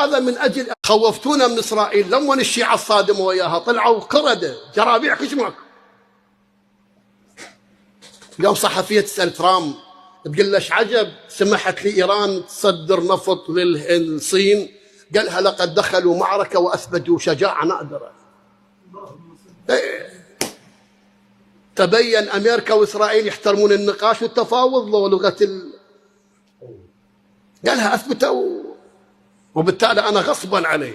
هذا من أجل خوفتونا من إسرائيل. لما الشيعة الصادمة وياها طلعوا قردة جرابيع كشمك. اليوم صحفية تسأل ترامب تقول له ايش عجب سمحت لإيران تصدر نفط للصين؟ قالها لقد دخلوا معركة وأثبتوا شجاعة نادرة. تبين أمريكا وإسرائيل يحترمون النقاش والتفاوض لو لغة قالها أثبتوا، وبالتالي أنا غصبا علي.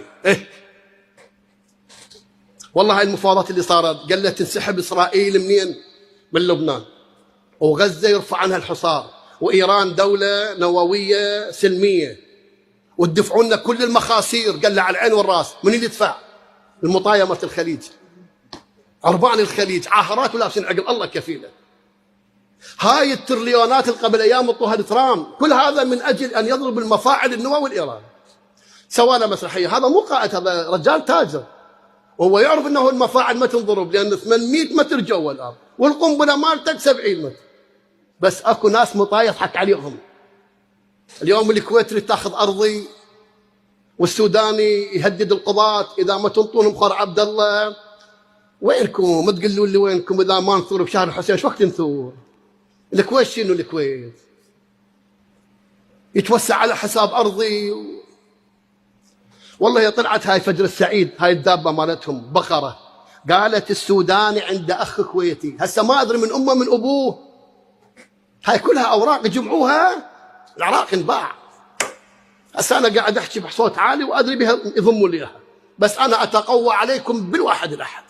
والله هاي المفاوضات اللي صارت قال له تنسحب إسرائيل منين؟ من لبنان، وغزة يرفع عنها الحصار، وإيران دولة نووية سلمية، وتدفعوا لنا كل المخاسير. قال له على العين والراس. من اللي يدفع؟ المطايمة الخليج، عربان الخليج، عاهرات ولابسين عقل الله كفيله. هاي التريليونات اللي قبل ايام اعطوها لترامب، كل هذا من اجل ان يضرب المفاعل النووي الايراني. سوانا مسرحيه، هذا مو قائد، هذا رجال تاجر، وهو يعرف انه المفاعل ما تنضرب لان 800 متر جوا الارض، والقنبله مالتك 70 متر. بس اكو ناس مطايا يضحك عليهم. اليوم الكويت تريد تاخذ ارضي، والسوداني يهدد القضاة اذا ما تنطون مخر عبد الله. وينكم؟ ما تقولوا لي وينكم اذا ما نثور بشهر الحسين؟ شو وقت نثور؟ الكويت شنو الكويت؟ يتوسع على حساب ارضي والله. طلعت هاي فجر السعيد، هاي الدابه مالتهم بقره، قالت السوداني عنده اخ كويتي، هسه ما ادري من امه من ابوه. هاي كلها اوراق يجمعوها، العراق انباع. هسه انا قاعد احكي بصوت عالي وادري بها يضموا لي اياها، بس انا اتقوى عليكم بالواحد الاحد.